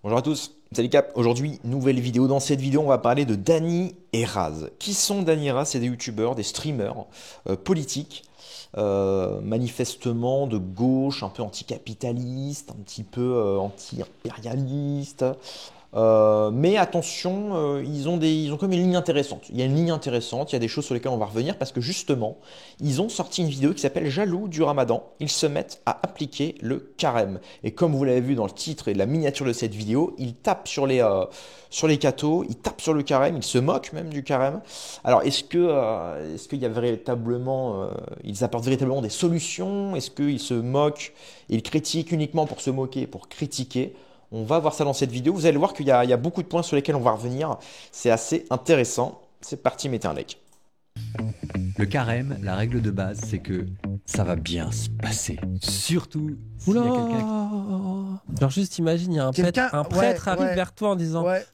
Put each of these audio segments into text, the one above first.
Bonjour à tous, salut Cap. Aujourd'hui, nouvelle vidéo. Dans cette vidéo, on va parler de Dany et Raz. Qui sont Dany et Raz? C'est des youtubeurs, des streamers politiques, manifestement de gauche, un peu anticapitaliste, un petit peu anti-impérialiste. Mais attention, ils ont comme une ligne intéressante. Il y a une ligne intéressante, il y a des choses sur lesquelles on va revenir parce que justement, ils ont sorti une vidéo qui s'appelle Jaloux du Ramadan. Ils se mettent à appliquer le carême. Et comme vous l'avez vu dans le titre et la miniature de cette vidéo, ils tapent sur les cathos, ils tapent sur le carême, ils se moquent même du carême. Alors est-ce qu'il y a véritablement, ils apportent véritablement des solutions? Est-ce qu'ils se moquent et ils critiquent uniquement pour se moquer, pour critiquer? On va voir ça dans cette vidéo. Vous allez voir qu'il y a beaucoup de points sur lesquels on va revenir. C'est assez intéressant. C'est parti, mettez un like. Le carême, la règle de base, c'est que ça va bien se passer. Surtout s'il y Oula! a quelqu'un Genre juste imagine, il y a un prêtre ouais, arrive ouais. vers toi en disant Ouais.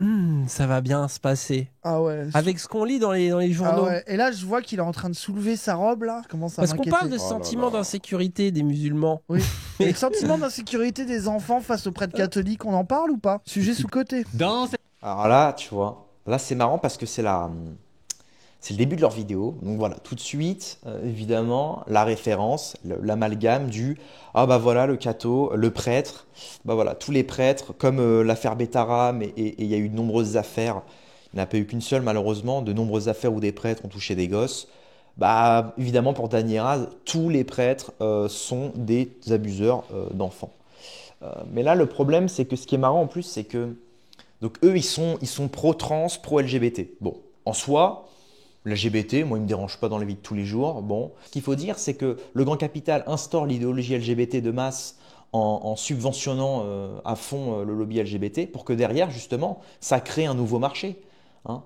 Ça va bien se passer. Ah ouais. Avec ce qu'on lit dans les Ah journaux. ouais. Et là, je vois qu'il est en train de soulever sa robe là. Comment ça Parce qu'on m'inquiéter. parle de ce sentiment d'insécurité des musulmans. Oui. Et le sentiment d'insécurité des enfants face aux prêtres catholiques, on en parle ou pas? Sujet sous-côté. dans cette... Alors là, tu vois, là c'est marrant parce que c'est le début de leur vidéo. Donc voilà, tout de suite, évidemment, la référence, l'amalgame du ah bah voilà le catho, le prêtre, bah voilà, tous les prêtres, comme l'affaire Betaram et il y a eu de nombreuses affaires. Il n'y en a pas eu qu'une seule malheureusement, de nombreuses affaires où des prêtres ont touché des gosses. Bah évidemment pour Dany et Raz, tous les prêtres sont des abuseurs d'enfants. Mais là le problème c'est que ce qui est marrant en plus c'est que donc eux ils sont pro-trans, pro-LGBT. Bon, en soi, l'LGBT, moi, il ne me dérange pas dans la vie de tous les jours. Bon, ce qu'il faut dire, c'est que le grand capital instaure l'idéologie LGBT de masse en subventionnant à fond le lobby LGBT pour que derrière, justement, ça crée un nouveau marché. Hein.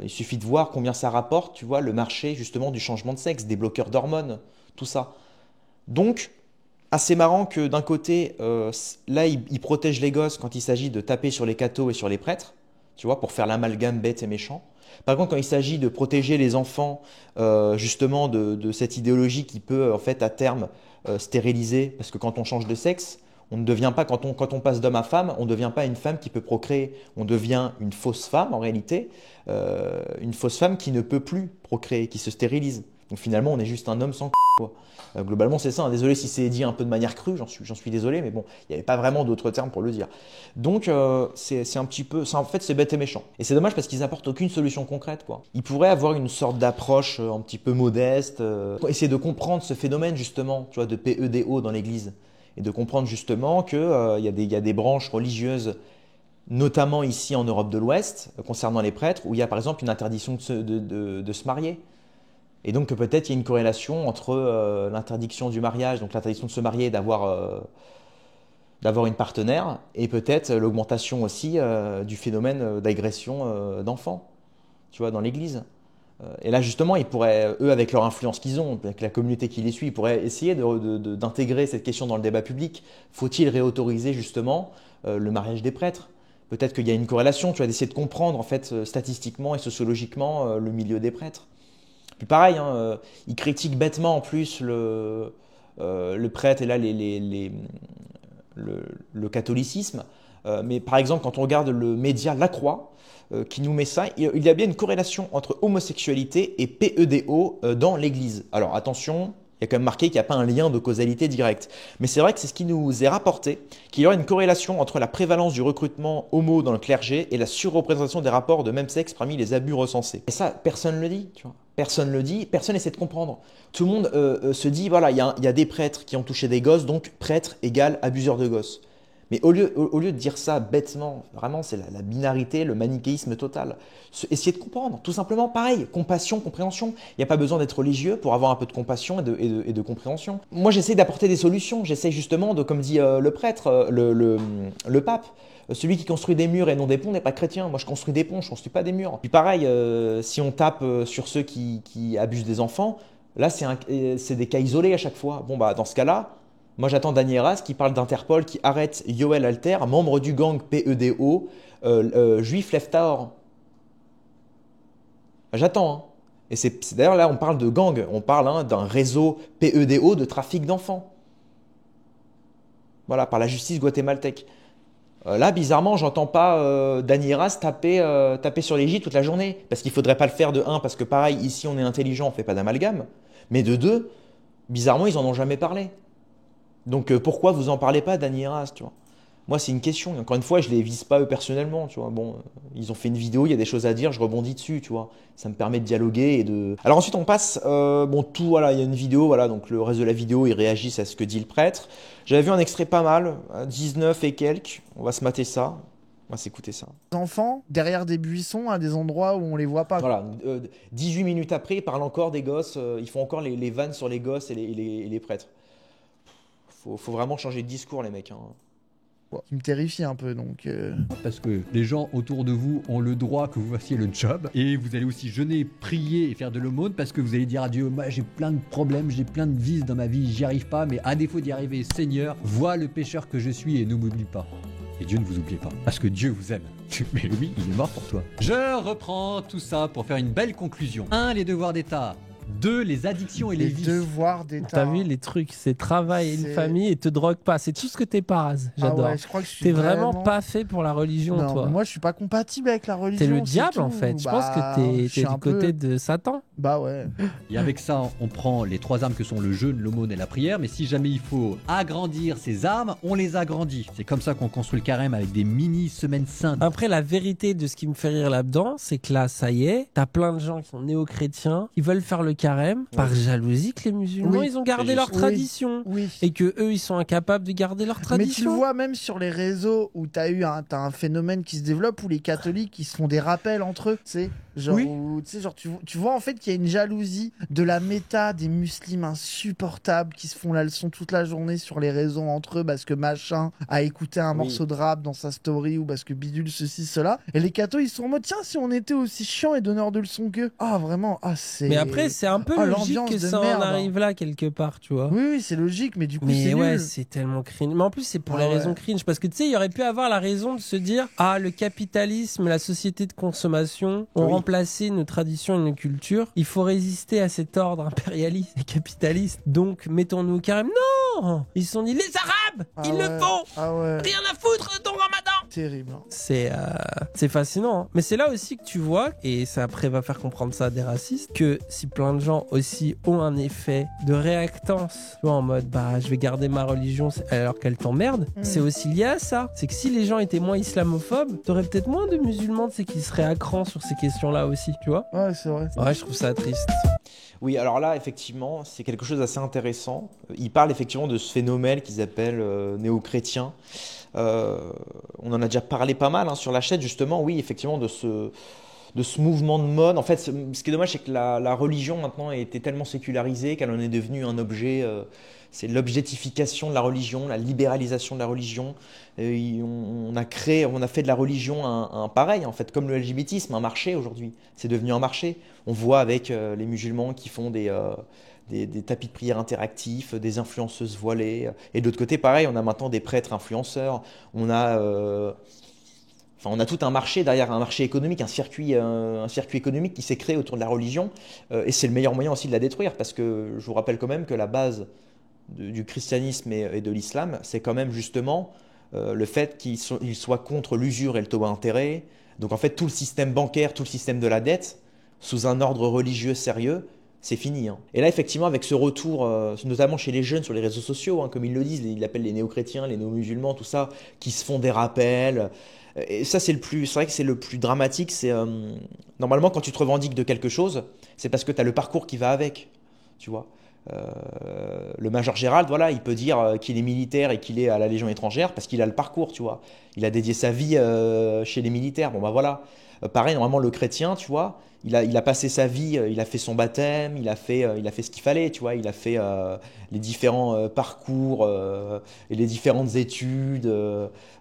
Il suffit de voir combien ça rapporte, tu vois, le marché justement du changement de sexe, des bloqueurs d'hormones, tout ça. Donc, assez marrant que d'un côté, là, ils protègent les gosses quand il s'agit de taper sur les cathos et sur les prêtres, tu vois, pour faire l'amalgame bête et méchant. Par contre, quand il s'agit de protéger les enfants justement de cette idéologie qui peut en fait à terme stériliser, parce que quand on change de sexe, on ne devient pas, quand on passe d'homme à femme, on ne devient pas une femme qui peut procréer, on devient une fausse femme en réalité, une fausse femme qui ne peut plus procréer, qui se stérilise. Donc finalement, on est juste un homme sans quoi. Globalement, c'est ça. Hein. Désolé si c'est dit un peu de manière crue, j'en suis désolé, mais bon, il n'y avait pas vraiment d'autres termes pour le dire. Donc, c'est un petit peu, en fait, c'est bête et méchant. Et c'est dommage parce qu'ils apportent aucune solution concrète, quoi. Ils pourraient avoir une sorte d'approche un petit peu modeste, essayer de comprendre ce phénomène justement, tu vois, de PEDO dans l'Église, et de comprendre justement que il y a des branches religieuses notamment ici en Europe de l'Ouest, concernant les prêtres, où il y a par exemple une interdiction de se marier. Et donc peut-être il y a une corrélation entre l'interdiction du mariage, donc l'interdiction de se marier et d'avoir une partenaire, et peut-être l'augmentation aussi du phénomène d'agression d'enfants, tu vois, dans l'Église. Et là justement, ils pourraient, eux, avec leur influence qu'ils ont, avec la communauté qui les suit, ils pourraient essayer d'intégrer cette question dans le débat public. Faut-il réautoriser justement le mariage des prêtres? Peut-être qu'il y a une corrélation, tu vois, d'essayer de comprendre en fait statistiquement et sociologiquement le milieu des prêtres. Puis pareil, hein, ils critiquent bêtement en plus le prêtre et là le catholicisme. Mais par exemple, quand on regarde le média La Croix, qui nous met ça, il y a bien une corrélation entre homosexualité et PEDO dans l'Église. Alors attention, il y a quand même marqué qu'il n'y a pas un lien de causalité directe. Mais c'est vrai que c'est ce qui nous est rapporté, qu'il y aurait une corrélation entre la prévalence du recrutement homo dans le clergé et la surreprésentation des rapports de même sexe parmi les abus recensés. Et ça, personne ne le dit, tu vois. Personne ne le dit, personne n'essaie de comprendre. Tout le monde se dit, voilà, il y a des prêtres qui ont touché des gosses, donc prêtre égale abuseur de gosses. Mais au lieu de dire ça bêtement, vraiment, c'est la binarité, le manichéisme total. Essayez de comprendre, tout simplement, pareil, compassion, compréhension. Il n'y a pas besoin d'être religieux pour avoir un peu de compassion et de compréhension. Moi, j'essaie d'apporter des solutions. J'essaie justement de, comme dit le prêtre, le pape, celui qui construit des murs et non des ponts n'est pas chrétien. Moi, je construis des ponts, je ne construis pas des murs. Puis pareil, si on tape sur ceux qui abusent des enfants, là, c'est des cas isolés à chaque fois. Bon, bah, dans ce cas-là, moi, j'attends Dany et Raz qui parle d'Interpol, qui arrête Yoel Alter, membre du gang PEDO, juif Leftaor. J'attends. Hein. Et c'est d'ailleurs là, on parle de gang, on parle d'un réseau PEDO de trafic d'enfants. Voilà, par la justice guatémaltèque. Là, bizarrement, j'entends pas Dany Raz taper sur les J toute la journée. Parce qu'il faudrait pas le faire de un, parce que pareil, ici on est intelligent, on fait pas d'amalgame. Mais de deux, bizarrement, ils en ont jamais parlé. Donc pourquoi vous en parlez pas, Dany Raz, tu vois? Moi, c'est une question. Et encore une fois, je les vise pas eux personnellement, tu vois. Bon, ils ont fait une vidéo, il y a des choses à dire, je rebondis dessus, tu vois. Ça me permet de dialoguer et de. Alors ensuite, on passe, bon, tout, voilà, il y a une vidéo, voilà, donc le reste de la vidéo, ils réagissent à ce que dit le prêtre. J'avais vu un extrait pas mal, 19 et quelques. On va se mater ça. On va s'écouter ça. Les enfants derrière des buissons à des endroits où on les voit pas. Voilà, 18 minutes après, ils parlent encore des gosses, ils font encore les vannes sur les gosses et les prêtres. Faut vraiment changer de discours, les mecs, hein. Qui me terrifie un peu, donc. Parce que les gens autour de vous ont le droit que vous fassiez le job. Et vous allez aussi jeûner, prier et faire de l'aumône parce que vous allez dire à Dieu, moi j'ai plein de problèmes, j'ai plein de vices dans ma vie, j'y arrive pas, mais à défaut d'y arriver, Seigneur, vois le pécheur que je suis et ne m'oublie pas. Et Dieu ne vous oublie pas, parce que Dieu vous aime. Mais oui, il est mort pour toi. Je reprends tout ça pour faire une belle conclusion. 1. Les devoirs d'État. 2. Les addictions et les vices. Devoirs d'État. T'as vu les trucs, c'est travail et une famille et te drogue pas. C'est tout ce que t'es pas, Raz. J'adore. Ah ouais, je crois que je suis T'es vraiment pas fait pour la religion, non, toi. moi, je suis pas compatible avec la religion. T'es le c'est diable, tout. en fait. Je Bah, pense que je t'es suis du un peu- côté de Satan. Bah ouais. Et avec ça, on prend les 3 armes que sont le jeûne, l'aumône et la prière. Mais si jamais il faut agrandir ces armes, on les agrandit. C'est comme ça qu'on construit le carême avec des mini semaines saintes. Après, la vérité de ce qui me fait rire là-dedans, c'est que là, ça y est, t'as plein de gens qui sont néo-chrétiens, qui veulent faire le carême par jalousie que les musulmans, Oui, ils ont gardé c'est leur juste. tradition. Oui. Et que eux, ils sont incapables de garder leur Mais tu tradition. le vois même sur les réseaux où t'as un phénomène qui se développe où les catholiques ils se font des rappels entre eux, tu sais, genre, Oui. tu vois en fait qu'il y a une jalousie de la méta des musulmans insupportables qui se font la leçon toute la journée sur les réseaux entre eux parce que machin a écouté un Oui. morceau de rap dans sa story ou parce que bidule ceci cela et les cathos ils sont en mode tiens si on était aussi chiants et donneurs de leçons qu'eux. Ah vraiment, ah c'est. Mais après, c'est un peu Ah, logique l'ambiance que de ça merde, en hein. arrive là, quelque part, tu vois. Oui oui c'est logique mais du coup Mais c'est ouais, nul. c'est tellement cringe. Mais en plus, c'est pour Ah les ouais. raisons cringe. Parce que tu sais, il y aurait pu avoir la raison de se dire ah, le capitalisme, la société de consommation ont Oui. remplacé nos traditions et nos cultures. Il faut résister à cet ordre impérialiste et capitaliste. Donc, mettons-nous au carême. Non! Ils se sont dit les Arabes, Ah ils ouais. le font! Ah ouais. Rien à foutre de ton ramadan! Terrible. Hein. C'est fascinant. Hein. Mais c'est là aussi que tu vois, et ça après va faire comprendre ça à des racistes, que si plein de gens aussi ont un effet de réactance, tu vois, en mode bah je vais garder ma religion alors qu'elle t'emmerde, c'est aussi lié à ça. C'est que si les gens étaient moins islamophobes, t'aurais peut-être moins de musulmans, tu sais, qui seraient à cran sur ces questions-là aussi, tu vois. Ouais c'est vrai. Ouais, je trouve ça triste. Oui, alors là, effectivement, c'est quelque chose d'assez intéressant. Ils parlent effectivement de ce phénomène qu'ils appellent néo-chrétien. On en a déjà parlé pas mal hein, sur la chaîne, justement, oui, effectivement, de ce mouvement de mode. En fait, ce qui est dommage, c'est que la religion maintenant a été tellement sécularisée qu'elle en est devenue un objet. C'est l'objectification de la religion, la libéralisation de la religion. On a fait de la religion un pareil, en fait, comme le LGBTisme, un marché aujourd'hui. C'est devenu un marché. On voit avec les musulmans qui font des tapis de prière interactifs, des influenceuses voilées. Et de l'autre côté, pareil, on a maintenant des prêtres influenceurs. On a tout un marché derrière, un marché économique, un circuit économique qui s'est créé autour de la religion. Et c'est le meilleur moyen aussi de la détruire, parce que je vous rappelle quand même que la base du christianisme et de l'islam, c'est quand même justement le fait qu'ils soient contre l'usure et le taux d'intérêt. Donc en fait, tout le système bancaire, tout le système de la dette, sous un ordre religieux sérieux, c'est fini. Hein. Et là, effectivement, avec ce retour, notamment chez les jeunes sur les réseaux sociaux, hein, comme ils le disent, ils l'appellent les néo-chrétiens, les néo-musulmans, tout ça, qui se font des rappels. Et ça, c'est vrai que c'est le plus dramatique. C'est normalement, quand tu te revendiques de quelque chose, c'est parce que tu as le parcours qui va avec, tu vois. Le major Gérald, voilà, il peut dire qu'il est militaire et qu'il est à la Légion étrangère parce qu'il a le parcours, tu vois. Il a dédié sa vie chez les militaires. Bon, bah voilà. Pareil, normalement, le chrétien, tu vois, il a passé sa vie, il a fait son baptême, il a fait ce qu'il fallait, tu vois. Il a fait les différents parcours et les différentes études,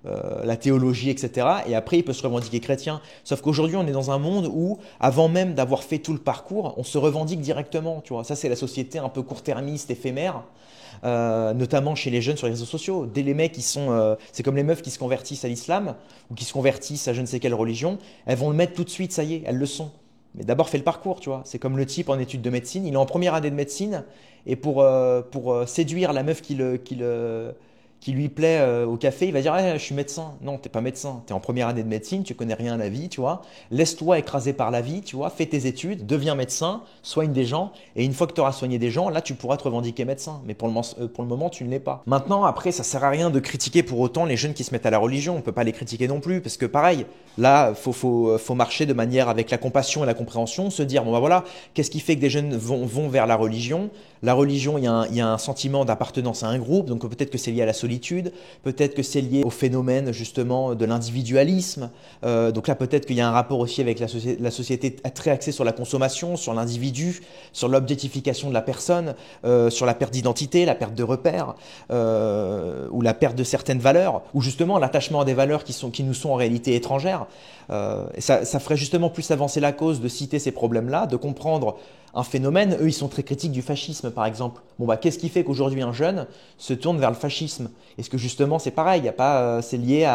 la théologie, etc. Et après, il peut se revendiquer chrétien. Sauf qu'aujourd'hui, on est dans un monde où, avant même d'avoir fait tout le parcours, on se revendique directement, tu vois. Ça, c'est la société un peu court-termiste, éphémère. Notamment chez les jeunes sur les réseaux sociaux. Dès les mecs c'est comme les meufs qui se convertissent à l'islam ou qui se convertissent à je ne sais quelle religion, elles vont le mettre tout de suite, ça y est, elles le sont. Mais d'abord fais le parcours, tu vois. C'est comme le type en études de médecine, il est en première année de médecine et pour séduire la meuf qui lui plaît au café, il va dire je suis médecin. Non, t'es pas médecin, t'es en première année de médecine, tu connais rien à la vie, tu vois. Laisse-toi écraser par la vie, tu vois, fais tes études, deviens médecin, soigne des gens, et une fois que tu auras soigné des gens, là tu pourras te revendiquer médecin. Mais pour le moment, tu ne l'es pas. Maintenant, après, ça sert à rien de critiquer pour autant les jeunes qui se mettent à la religion. On peut pas les critiquer non plus, parce que pareil, là, faut marcher de manière avec la compassion et la compréhension, se dire bon bah voilà, qu'est-ce qui fait que des jeunes vont vers la religion? La religion, il y a un sentiment d'appartenance à un groupe, donc peut-être que c'est lié à la solitude, peut-être que c'est lié au phénomène justement de l'individualisme. Donc là, peut-être qu'il y a un rapport aussi avec la société très axée sur la consommation, sur l'individu, sur l'objectification de la personne, sur la perte d'identité, la perte de repères, ou la perte de certaines valeurs, ou justement l'attachement à des valeurs qui nous sont en réalité étrangères. Et ça ferait justement plus avancer la cause de citer ces problèmes-là, de comprendre un phénomène. Eux, ils sont très critiques du fascisme, par exemple. Bon, bah, qu'est-ce qui fait qu'aujourd'hui un jeune se tourne vers le fascisme? Est-ce que justement c'est pareil? Il y a pas, c'est lié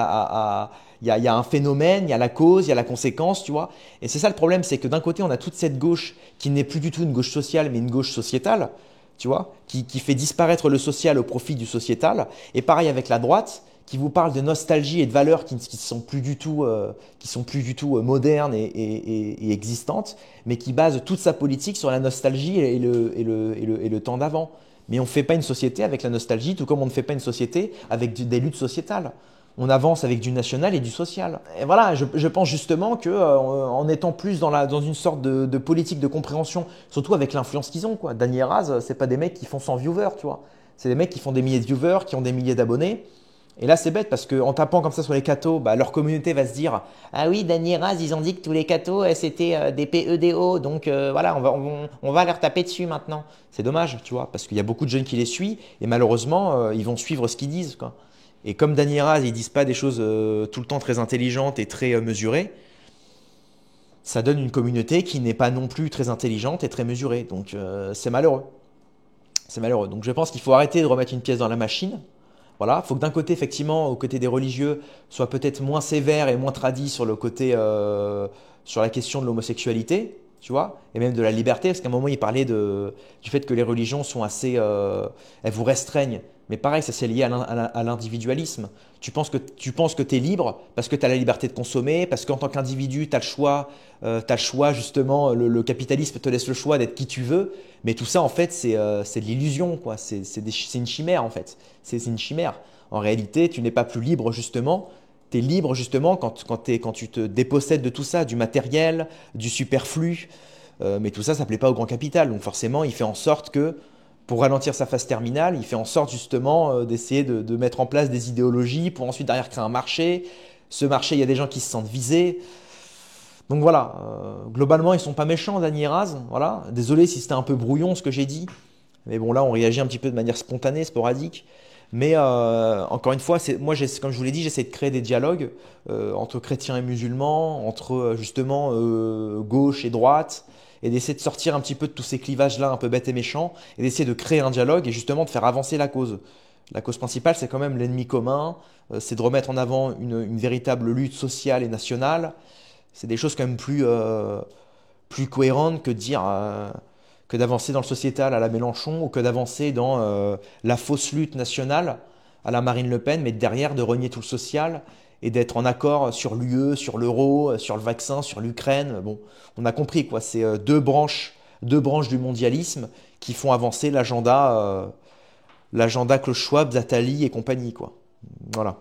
il y a un phénomène, il y a la cause, il y a la conséquence, tu vois. Et c'est ça le problème, c'est que d'un côté, on a toute cette gauche qui n'est plus du tout une gauche sociale, mais une gauche sociétale, tu vois, qui fait disparaître le social au profit du sociétal. Et pareil avec la droite, qui vous parle de nostalgie et de valeurs qui sont plus du tout, modernes et existantes, mais qui base toute sa politique sur la nostalgie et le temps d'avant. Mais on ne fait pas une société avec la nostalgie, tout comme on ne fait pas une société avec des luttes sociétales. On avance avec du national et du social. Et voilà, je pense justement que en étant plus dans une sorte de politique de compréhension, surtout avec l'influence qu'ils ont, quoi. Dany et Raz, c'est pas des mecs qui font 100 viewers, tu vois. C'est des mecs qui font des milliers de viewers, qui ont des milliers d'abonnés. Et là, c'est bête parce qu'en tapant comme ça sur les cathos, bah, leur communauté va se dire ah oui, Dany et Raz, ils ont dit que tous les cathos c'était des PEDO, donc voilà, on va leur taper dessus maintenant. C'est dommage, tu vois, parce qu'il y a beaucoup de jeunes qui les suivent et malheureusement, ils vont suivre ce qu'ils disent, quoi. Et comme Dany et Raz, ils disent pas des choses tout le temps très intelligentes et très mesurées, ça donne une communauté qui n'est pas non plus très intelligente et très mesurée. Donc c'est malheureux. C'est malheureux. Donc je pense qu'il faut arrêter de remettre une pièce dans la machine. Voilà, il faut que d'un côté, effectivement, aux côtés des religieux, soit peut-être moins sévère et moins tradit sur le côté, sur la question de l'homosexualité, tu vois, et même de la liberté, parce qu'à un moment, il parlait du fait que les religions sont assez, elles vous restreignent. Mais pareil, ça c'est lié à l'individualisme. Tu penses que tu es libre parce que tu as la liberté de consommer, parce qu'en tant qu'individu, tu as le choix justement, le capitalisme te laisse le choix d'être qui tu veux. Mais tout ça, en fait, c'est de l'illusion, quoi. C'est une chimère, en fait. C'est une chimère. En réalité, tu n'es pas plus libre, justement. Tu es libre, justement, quand tu te dépossèdes de tout ça, du matériel, du superflu. Mais tout ça, ça ne plaît pas au grand capital. Donc forcément, il fait en sorte que, pour ralentir sa phase terminale, il fait en sorte justement d'essayer de mettre en place des idéologies pour ensuite derrière créer un marché. Ce marché, il y a des gens qui se sentent visés. Donc voilà, globalement, ils sont pas méchants, Dany et Raz. Voilà. Désolé si c'était un peu brouillon ce que j'ai dit. Mais bon, là, on réagit un petit peu de manière spontanée, sporadique. Mais encore une fois, moi, comme je vous l'ai dit, j'essaie de créer des dialogues entre chrétiens et musulmans, entre justement gauche et droite, et d'essayer de sortir un petit peu de tous ces clivages-là un peu bêtes et méchants, et d'essayer de créer un dialogue et justement de faire avancer la cause. La cause principale, c'est quand même l'ennemi commun, c'est de remettre en avant une véritable lutte sociale et nationale. C'est des choses quand même plus cohérentes que de dire que d'avancer dans le sociétal à la Mélenchon ou que d'avancer dans la fausse lutte nationale à la Marine Le Pen, mais derrière de renier tout le social et d'être en accord sur l'UE, sur l'euro, sur le vaccin, sur l'Ukraine. Bon, on a compris quoi, c'est deux branches du mondialisme qui font avancer l'agenda Klaus Schwab, Attali et compagnie, quoi. Voilà.